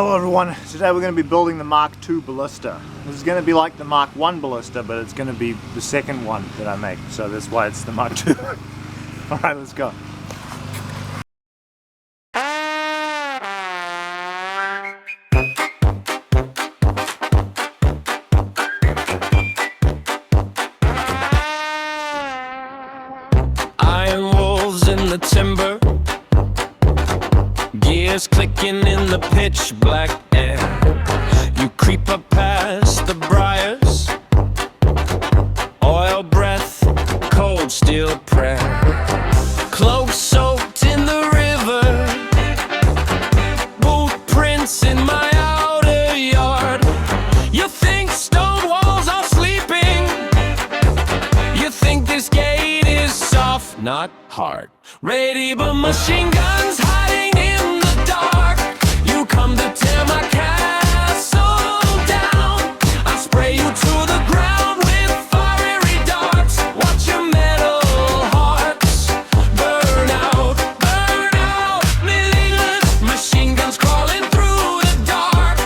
Hello everyone, today we're going to be building the Mark II ballista. This is going to be like the Mark I ballista, but it's going to be the second one that I make, so that's why it's the Mark II. Alright, let's go. Iron wolves in the timber, gears clicking in the pitch black air. You creep up past the briars, oil breath, cold steel prayer. Cloak soaked in the river, boot prints in my outer yard. You think stone walls are sleeping, you think this gate is soft, not hard. Ready but machine guns hiding in the dark. You come to tear my castle down. I spray you to the ground with fiery darts. Watch your metal hearts burn out, burn out. Millions machine guns crawling through the dark.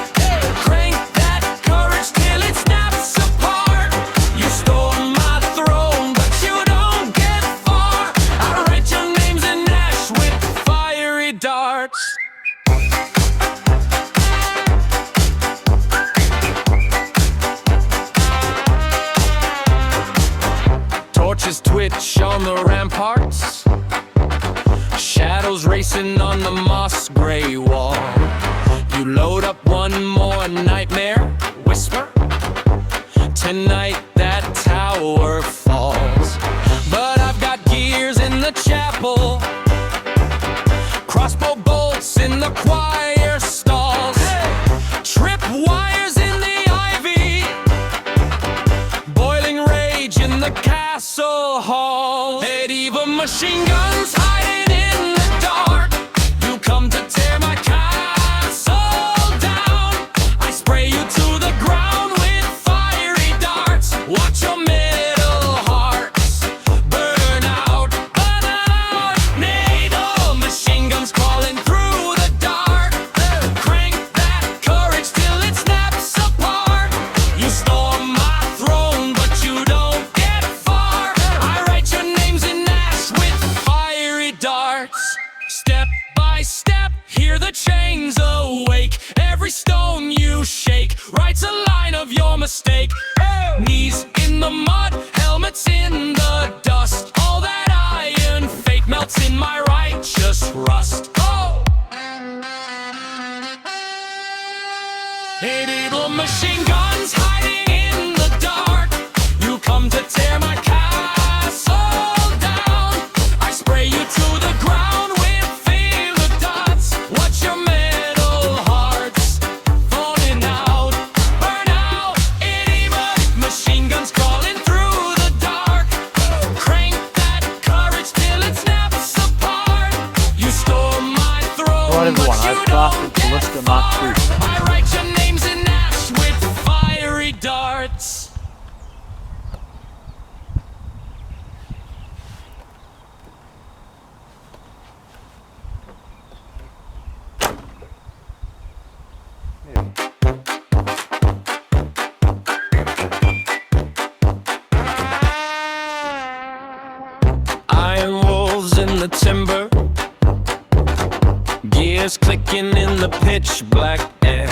Crank that courage till it snaps apart. You stole my throne, but you don't get far. I write your names in ash with fiery darts. Torches twitch on the ramparts, shadows racing on the moss gray wall. You load up one more nightmare, whisper, tonight that tower falls. But I've got gears in the chapel, crossbow bolts in the choir stalls, trip wires in the ivy, boiling rage in the castle hall. Medieval machine guns hiding in the dark. You come to tear my castle down. I spray you to the ground with fiery darts. Watch your metal hearts burn out, burn out. NATO machine guns crawling through the dark. Crank that courage till it snaps apart. You storm my throne, but you don't get far. I write your names in ash with fiery darts. Step by step, hear the chains awake. Every stone you shake writes a line of your mistake. Knees in the mud, helmets in the dust. All that iron fate melts in my righteous rust. Oh! Medieval machine guns hiding in the dark. You come to tear my castle down. I spray you to the ground with fever dots. Watch your metal hearts falling out, burn out. Medieval machine guns crawling through the dark. Crank that courage till it snaps apart. You stole my throne, Right everyone, but you I've crafted don't get Ballista Mark far. II. I write your names in ash with fiery darts. Iron wolves in the timber, gears clicking in the pitch black air.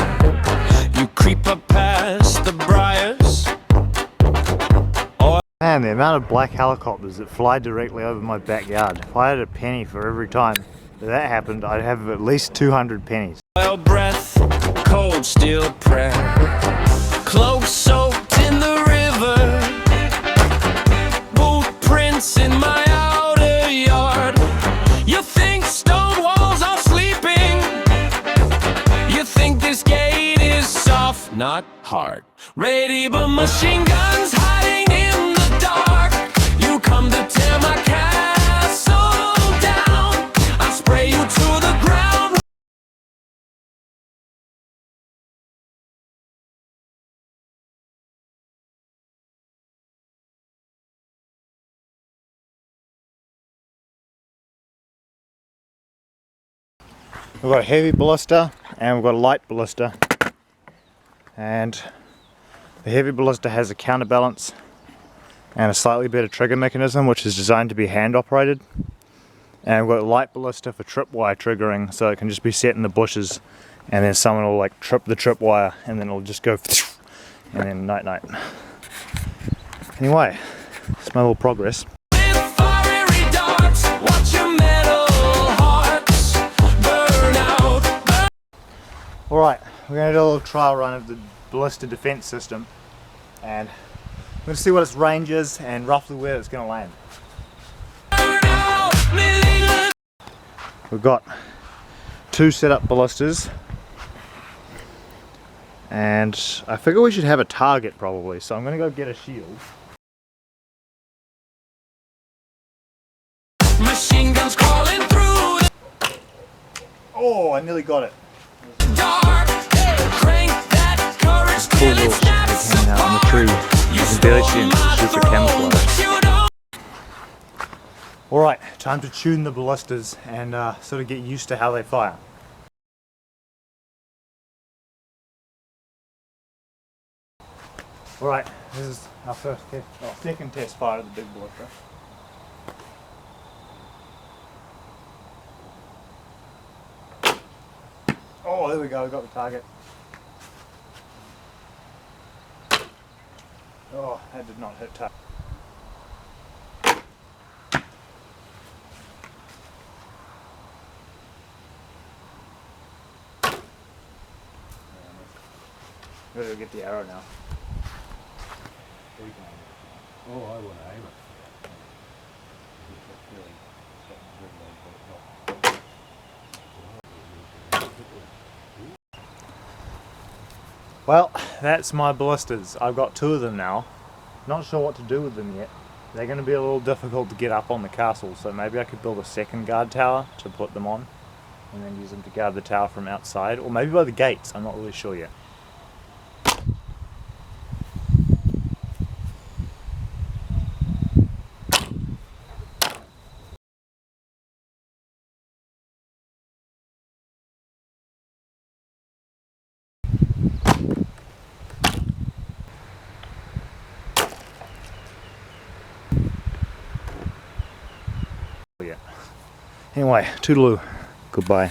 You creep up past the briars. Man, the amount of black helicopters that fly directly over my backyard. If I had a penny for every time that happened, I'd have at least 200 pennies. Oil breath, cold steel prayer. Cloak soaked in the river, boot prints in my outer yard. You think stone walls are sleeping, you think this gate is soft, not hard. Ready but machine guns hiding in the dark. You come to tear my castle down. I spray you to the ground. We've got a heavy ballista and we've got a light ballista, and the heavy ballista has a counterbalance and a slightly better trigger mechanism, which is designed to be hand operated. And we've got a light ballista for tripwire triggering, so it can just be set in the bushes and then someone will like trip the tripwire and then it'll just go and then night night. Anyway, it's my little progress. Alright, we're going to do a little trial run of the Ballista defense system, and we're going to see what its range is and roughly where it's going to land. We've got 2 set-up ballistas, and I figure we should have a target probably, so I'm going to go get a shield. Machine guns crawling through. Oh, I nearly got it. Dark, crank that courage till it snaps apart. On the tree. You can barely see it, super camouflage. Alright, time to tune the ballistas and sort of get used to how they fire. Alright, this is our first test, second test fire of the big ballista. Oh, there we go, we got the target. Oh, that did not hit target. We're going to get the arrow now. Oh, I want to aim it. Well, that's my ballistas. I've got 2 of them now. Not sure what to do with them yet. They're going to be a little difficult to get up on the castle, so maybe I could build a second guard tower to put them on and then use them to guard the tower from outside, or maybe by the gates. I'm not really sure yet. Yeah. Anyway, toodaloo. Goodbye.